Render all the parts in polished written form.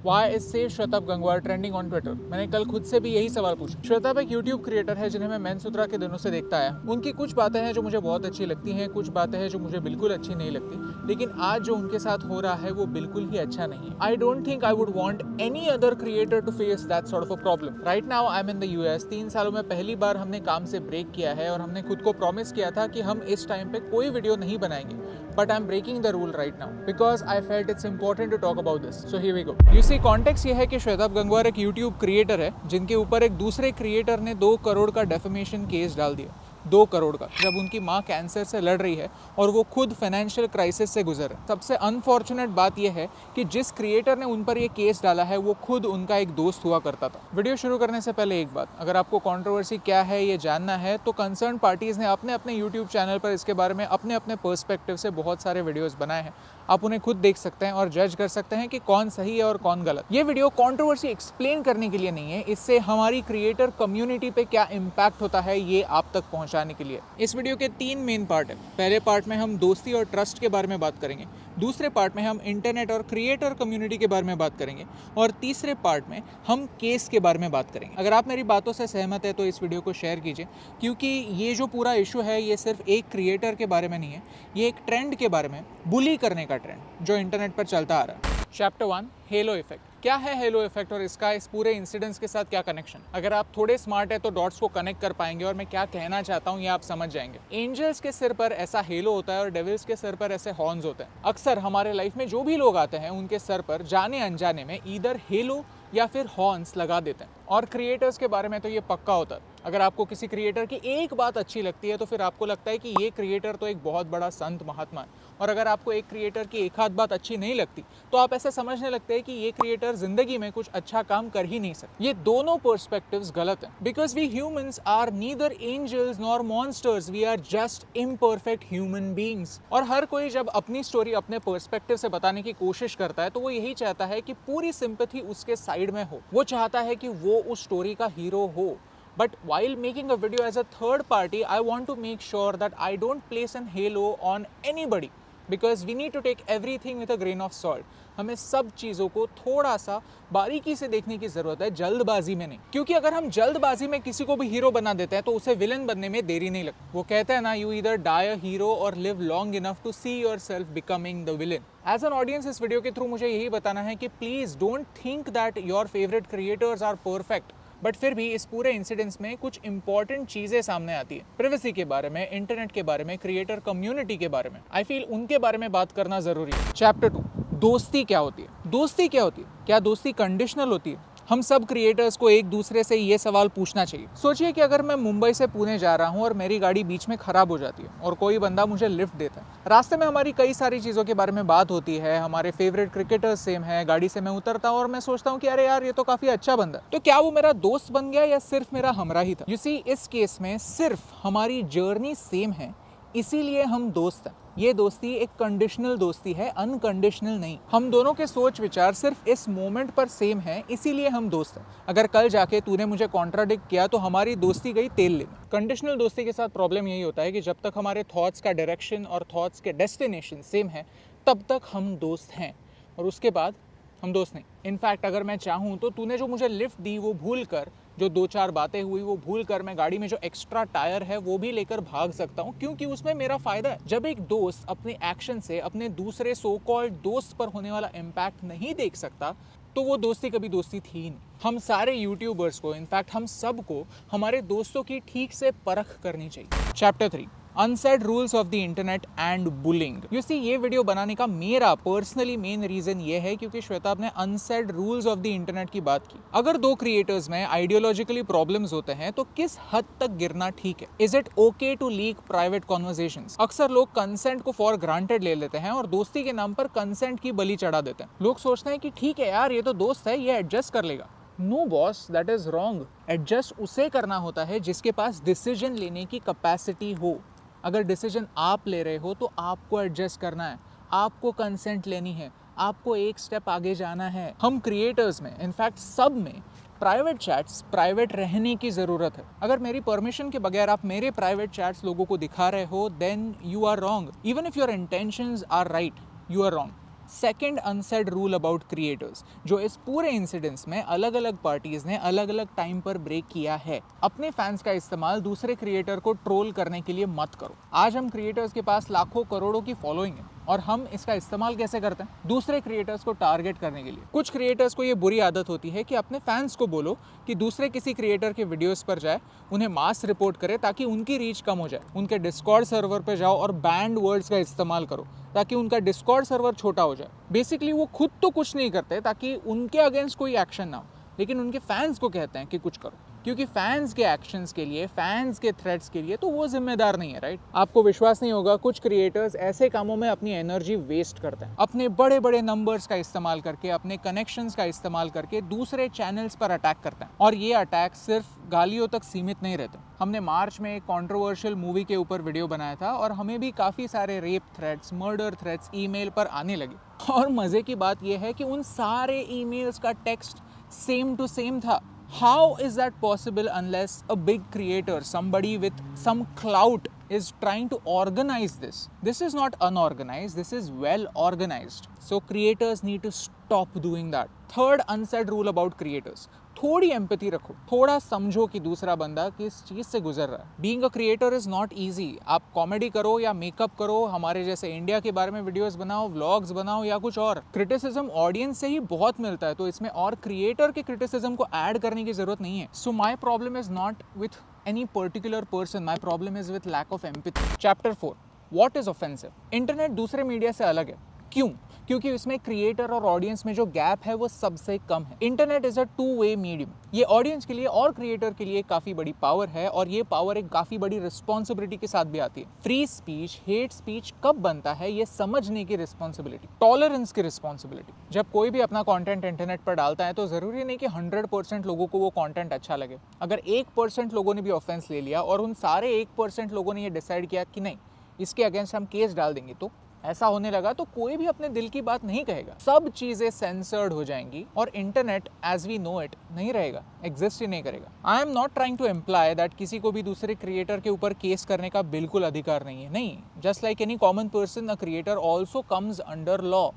Why is Save Shwetabh Gangwar trending on Twitter? मैंने कल खुद से भी यही सवाल पूछा। श्वेताब एक YouTube क्रिएटर है जिन्हें मैं मेनसूत्रा के दिनों से देखता आया। उनकी कुछ बातें हैं जो मुझे बहुत अच्छी लगती हैं, कुछ बातें हैं जो मुझे बिल्कुल अच्छी नहीं लगती, लेकिन आज जो उनके साथ हो रहा है वो बिल्कुल ही अच्छा नहीं है। I don't think I would want any other creator to face that sort of a problem. Right now I'm in the US. 3 सालों में पहली बार हमने काम से ब्रेक किया है और हमने खुद को प्रॉमिस किया था कि हम इस टाइम पे कोई वीडियो नहीं बनाएंगे। But I'm breaking the rule right now because I felt it's important to talk about this. So here we go. You see, context ये है कि श्वेताब गंगवार एक YouTube क्रिएटर है जिनके ऊपर एक दूसरे क्रिएटर ने 2 करोड़ का डेफेमेशन केस डाल दिया। 2 करोड़ का, जब उनकी माँ कैंसर से लड़ रही है और वो खुद फाइनेंशियल क्राइसिस से गुजर रहे। सबसे अनफॉर्चुनेट बात यह है कि जिस क्रिएटर ने उन पर ये केस डाला है वो खुद उनका एक दोस्त हुआ करता था। वीडियो शुरू करने से पहले एक बात, अगर आपको कंट्रोवर्सी क्या है ये जानना है तो कंसर्न पार्टीज ने अपने अपने यूट्यूब चैनल पर इसके बारे में अपने अपने पर्सपेक्टिव से बहुत सारे वीडियोस बनाए हैं। आप उन्हें खुद देख सकते हैं और जज कर सकते हैं कि कौन सही है और कौन गलत। ये वीडियो कंट्रोवर्सी एक्सप्लेन करने के लिए नहीं है, इससे हमारी क्रिएटर कम्युनिटी पे क्या इम्पैक्ट होता है ये आप तक पहुंचाने के लिए। इस वीडियो के 3 मेन पार्ट है। पहले पार्ट में हम दोस्ती और ट्रस्ट के बारे में बात करेंगे, दूसरे पार्ट में हम इंटरनेट और क्रिएटर कम्युनिटी के बारे में बात करेंगे और तीसरे पार्ट में हम केस के बारे में बात करेंगे। अगर आप मेरी बातों से सहमत है तो इस वीडियो को शेयर कीजिए, क्योंकि ये जो पूरा इशू है ये सिर्फ एक क्रिएटर के बारे में नहीं है, ये एक ट्रेंड के बारे में, बुली करने का ट्रेंड जो इंटरनेट पर चलता आ रहा है। Chapter 1, hello effect. क्या है हेलो इफेक्ट और इसका इस पूरे इंसिडेंट्स के साथ क्या कनेक्शन? अगर आप थोड़े स्मार्ट है तो डॉट्स को कनेक्ट कर पाएंगे और मैं क्या कहना चाहता हूँ ये आप समझ जाएंगे। एंजल्स के सिर पर ऐसा हेलो होता है और डेविल्स के सिर पर ऐसे हॉर्न्स होते हैं। अक्सर हमारे लाइफ में जो भी लोग आते हैं उनके सर पर जाने अनजाने में ईदर हेलो या फिर हॉर्न्स लगा देते हैं। और क्रिएटर्स के बारे में तो ये पक्का होता है। अगर आपको किसी क्रिएटर की एक बात अच्छी लगती है तो फिर आपको लगता है कि ये क्रिएटर तो एक बहुत बड़ा संत महात्मा है, और अगर आपको एक क्रिएटर की एक आध बात अच्छी नहीं लगती तो आप ऐसे समझने लगते हैं कि ये क्रिएटर जिंदगी में कुछ अच्छा काम कर ही नहीं सकते। ये दोनों पर्सपेक्टिव्स गलत हैं, because we humans are neither angels nor monsters, we are just imperfect human beings. और हर कोई जब अपनी स्टोरी अपने पर्सपेक्टिव से बताने की कोशिश करता है तो वो यही चाहता है कि पूरी सिंपैथी उसके साइड में हो, वो चाहता है कि वो उस स्टोरी का हीरो हो। But while making a video as a third party, I want to make sure that I don't place an halo on anybody, because we need to take everything with a grain of salt. हमें सब चीज़ों को थोड़ा सा बारीकी से देखने की ज़रूरत है, जल्दबाजी में नहीं। क्योंकि अगर हम जल्दबाजी में किसी को भी हीरो बना देते हैं तो उसे विलन बनने में देरी नहीं लगती। वो कहते हैं ना, you either die a hero और live long enough to see yourself becoming the villain. As an audience इस वीडियो के थ्रू मुझे यही बताना है कि please don't think that your favourite creators are perfect. But फिर भी इस पूरे इंसिडेंट्स में कुछ इंपॉर्टेंट चीजें सामने आती है, प्रिवेसी के बारे में, इंटरनेट के बारे में, क्रिएटर कम्युनिटी के बारे में। आई फील उनके बारे में बात करना जरूरी है। चैप्टर 2, दोस्ती क्या होती है? दोस्ती क्या होती है? क्या दोस्ती कंडीशनल होती है? हम सब क्रिएटर्स को एक दूसरे से ये सवाल पूछना चाहिए। सोचिए कि अगर मैं मुंबई से पुणे जा रहा हूँ और मेरी गाड़ी बीच में खराब हो जाती है और कोई बंदा मुझे लिफ्ट देता है। रास्ते में हमारी कई सारी चीज़ों के बारे में बात होती है, हमारे फेवरेट क्रिकेटर्स सेम है। गाड़ी से मैं उतरता हूँ और मैं सोचता हूँ कि अरे यार ये तो काफ़ी अच्छा बंदा है। तो क्या वो मेरा दोस्त बन गया या सिर्फ मेरा हमरा ही था? यू सी, इस केस में सिर्फ हमारी जर्नी सेम है, इसीलिए हम दोस्त हैं। ये दोस्ती एक कंडीशनल दोस्ती है, अनकंडीशनल नहीं। हम दोनों के सोच विचार सिर्फ इस मोमेंट पर सेम है, इसीलिए हम दोस्त हैं। अगर कल जाके तूने मुझे कॉन्ट्राडिक्ट किया तो हमारी दोस्ती गई तेल लेने। कंडीशनल दोस्ती के साथ प्रॉब्लम यही होता है कि जब तक हमारे थॉट्स का डायरेक्शन और थॉट्स के डेस्टिनेशन सेम है तब तक हम दोस्त हैं, और उसके बाद हम दोस्त नहीं। इनफैक्ट अगर मैं चाहूँ तो तूने जो मुझे लिफ्ट दी वो भूल कर, जो 2-4 बातें हुई वो भूल कर, मैं गाड़ी में जो एक्स्ट्रा टायर है वो भी लेकर भाग सकता हूँ, क्योंकि उसमें मेरा फायदा है। जब एक दोस्त अपने एक्शन से अपने दूसरे सो कॉल्ड दोस्त पर होने वाला इम्पैक्ट नहीं देख सकता तो वो दोस्ती कभी दोस्ती थी ही नहीं। हम सारे यूट्यूबर्स को, इनफैक्ट हम सबको हमारे दोस्तों की ठीक से परख करनी चाहिए। Chapter 3, unsaid rules of the internet and bullying. You see, ये वीडियो बनाने का मेरा पर्सनली मेन रीजन ये है क्योंकि श्वेताब ने unsaid rules of the internet की बात की। अगर 2 क्रिएटर्स में आइडियोलॉजिकली प्रॉब्लम्स होते हैं तो किस हद तक गिरना ठीक है? Is it okay to leak private conversations? अक्सर लोग कंसेंट को फॉर ग्रांटेड ले लेते हैं और दोस्ती के नाम पर कंसेंट की बलि चढ़ा देते हैं। लोग सोचते हैं कि ठीक है यार, ये तो दोस्त है, ये एडजस्ट कर लेगा। No boss, that is wrong. Adjust उसे करना होता है जिसके पास डिसीजन लेने की कैपेसिटी हो। अगर डिसीजन आप ले रहे हो तो आपको एडजस्ट करना है, आपको कंसेंट लेनी है, आपको एक स्टेप आगे जाना है। हम क्रिएटर्स में, इनफैक्ट सब में, प्राइवेट चैट्स प्राइवेट रहने की ज़रूरत है। अगर मेरी परमिशन के बगैर आप मेरे प्राइवेट चैट्स लोगों को दिखा रहे हो, then you are wrong. Even if your intentions are right, you are wrong. Second unsaid rule about creators, जो इस पूरे इंसिडेंस में अलग अलग पार्टीज ने अलग अलग टाइम पर ब्रेक किया है, अपने फैंस का इस्तेमाल दूसरे क्रिएटर को ट्रोल करने के लिए मत करो। आज हम क्रिएटर्स के पास लाखों करोड़ों की फॉलोइंग है और हम इसका इस्तेमाल कैसे करते हैं? दूसरे क्रिएटर्स को टारगेट करने के लिए। कुछ क्रिएटर्स को ये बुरी आदत होती है कि अपने फैंस को बोलो कि दूसरे किसी क्रिएटर के वीडियोस पर जाए, उन्हें मास रिपोर्ट करे ताकि उनकी रीच कम हो जाए। उनके डिस्कॉर्ड सर्वर पर जाओ और बैंड वर्ड्स का इस्तेमाल करो ताकि उनका डिस्कॉर्ड सर्वर छोटा हो जाए। बेसिकली वो खुद तो कुछ नहीं करते ताकि उनके अगेंस्ट कोई एक्शन ना हो, लेकिन उनके फैंस को कहते हैं कि कुछ करो, क्योंकि फैंस के एक्शंस के लिए, फैंस के थ्रेट्स के लिए तो वो जिम्मेदार नहीं है, राइट? आपको विश्वास नहीं होगा, कुछ क्रिएटर्स ऐसे कामों में अपनी एनर्जी वेस्ट करते हैं, अपने बड़े बड़े नंबर्स का इस्तेमाल करके, अपने कनेक्शंस का इस्तेमाल करके दूसरे चैनल्स पर अटैक करते हैं। और ये अटैक सिर्फ गालियों तक सीमित नहीं रहते। हमने मार्च में एक कॉन्ट्रोवर्शियल मूवी के ऊपर वीडियो बनाया था और हमें भी काफ़ी सारे rape threats, murder threats email पर आने लगे। और मज़े की बात यह है कि उन सारे ईमेल्स का टेक्स्ट सेम टू सेम था। How is that possible unless a big creator, somebody with some clout, is trying to organize this? This is not unorganized, this is well organized. So creators need to stop doing that. Third unsaid rule about creators. थोड़ी empathy रखो, थोड़ा समझो कि दूसरा बंदा किस चीज़ से गुजर रहा है। Being a creator is not easy. आप कॉमेडी करो या मेकअप करो, हमारे जैसे इंडिया के बारे में वीडियोस बनाओ, व्लॉग्स बनाओ या कुछ और, क्रिटिसिज्म ऑडियंस से ही बहुत मिलता है, तो इसमें और क्रिएटर के क्रिटिसिज्म को ऐड करने की जरूरत नहीं है। So my problem is not with any particular person, my problem is with lack of empathy. Chapter 4, what is offensive. Internet दूसरे मीडिया से अलग है। क्यों? क्योंकि इसमें क्रिएटर और ऑडियंस में जो गैप है वो सबसे कम है। Internet is a two way medium. ये ऑडियंस के लिए और क्रिएटर के लिए काफी बड़ी पावर है और ये पावर एक काफी बड़ी रिस्पॉन्सिबिलिटी के साथ भी आती है। फ्री स्पीच, हेट स्पीच कब बनता है ये समझने की रिस्पॉन्सिबिलिटी, टॉलरेंस की रिस्पॉन्सिबिलिटी। जब कोई भी अपना कंटेंट इंटरनेट पर डालता है तो जरूरी नहीं कि 100% लोगों को वो कंटेंट अच्छा लगे। अगर 1% लोगों ने भी ऑफेंस ले लिया और उन सारे 1% लोगों ने ये डिसाइड किया कि नहीं, इसके अगेंस्ट हम केस डाल देंगे, तो ऐसा होने लगा तो कोई भी अपने दिल की बात नहीं कहेगा। सब चीजें सेंसर्ड हो जाएंगी और internet as we know it नहीं रहेगा, एग्जिस्ट ही नहीं करेगा। I am not trying to imply that किसी को भी दूसरे क्रिएटर के ऊपर केस करने का बिल्कुल अधिकार नहीं है। नहीं, just like any common person, a creator also comes under law.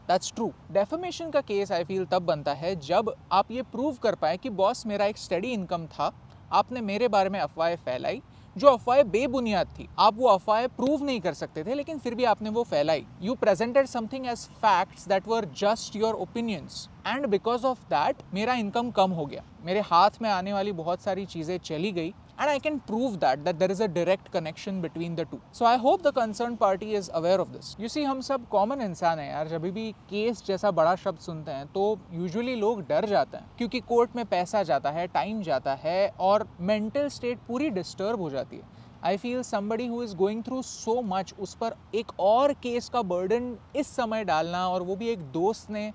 That's true. Defamation का केस आई फील तब बनता है जब आप ये प्रूव कर पाए कि बॉस मेरा एक स्टडी इनकम था, आपने मेरे बारे में अफवाहें फैलाई जो अफवाहें बेबुनियाद थी। आप वो अफवाहें प्रूव नहीं कर सकते थे लेकिन फिर भी आपने वो फैलाई। You presented something as facts that were just your opinions and because of that मेरा इनकम कम हो गया, मेरे हाथ में आने वाली बहुत सारी चीजें चली गई and I can prove that there is a direct connection between the two. So I hope the concerned party is aware of this. You see, हम सब कॉमन इंसान हैं यार। जब भी केस जैसा बड़ा शब्द सुनते हैं तो यूजुअली लोग डर जाते हैं क्योंकि कोर्ट में पैसा जाता है, टाइम जाता है और मेंटल स्टेट पूरी डिस्टर्ब हो जाती है। I feel somebody who is going through so much, उस पर एक और केस का बर्डन इस समय डालना, और वो भी एक दोस्त ने,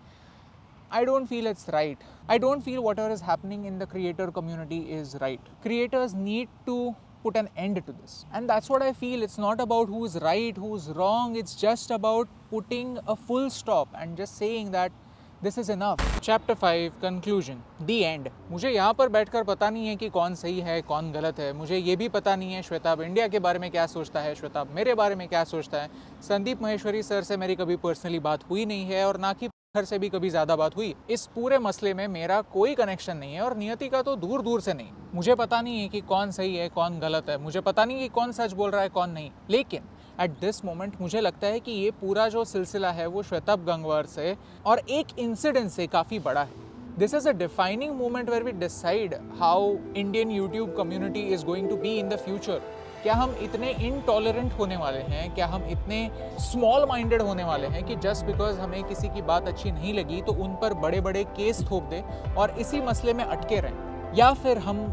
I don't feel it's right. I don't feel whatever is happening in the creator community is right. Creators need to put an end to this. And that's what I feel. It's not about who's right, who's wrong. It's just about putting a full stop and just saying that this is enough. Chapter 5, Conclusion. The end. मुझे यहाँ पर बैठकर पता नहीं है कि कौन सही है, कौन गलत है। मुझे ये भी पता नहीं है श्वेताब इंडिया के बारे में क्या सोचता है, श्वेताब मेरे बारे में क्या सोचता है। संदीप महेश्वरी सर से मेरी कभी पर्सनली बात हुई नहीं है और ना कि घर से भी कभी ज्यादा बात हुई। इस पूरे मसले में मेरा कोई कनेक्शन नहीं है और नियति का तो दूर दूर से नहीं। मुझे पता नहीं है कि कौन सही है, कौन गलत है, मुझे पता नहीं कि कौन सच बोल रहा है, कौन नहीं। लेकिन एट दिस मोमेंट मुझे लगता है कि ये पूरा जो सिलसिला है वो श्वेताब गंगवार से और एक इंसिडेंट से काफ़ी बड़ा है। This is a defining moment where we decide how Indian YouTube community is going to be in the future. क्या हम इतने इनटॉलरेंट होने वाले हैं, क्या हम इतने स्मॉल माइंडेड होने वाले हैं कि जस्ट बिकॉज हमें किसी की बात अच्छी नहीं लगी तो उन पर बड़े बड़े केस थोप दें और इसी मसले में अटके रहें, या फिर हम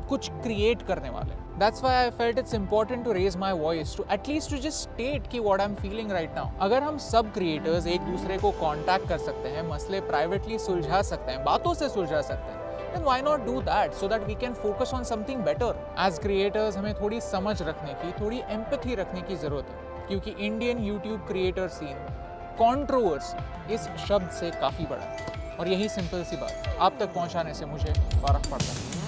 कुछ क्रिएट करने वाले हैं। That's why I felt it's important to raise my voice, to at least to just state कि what I'm feeling right now. अगर हम सब क्रिएटर्स एक दूसरे को कांटेक्ट कर सकते हैं, मसले प्राइवेटली सुलझा सकते हैं, बातों से सुलझा सकते हैं, then why not do that so that we can focus on something better. As creators हमें थोड़ी समझ रखने की, थोड़ी एम्पैथी रखने की जरूरत है क्योंकि Indian YouTube creator scene controversy इस शब्द से काफ़ी बड़ा है और यही सिंपल सी बात आप तक पहुंचाने से मुझे फर्क पड़ता है।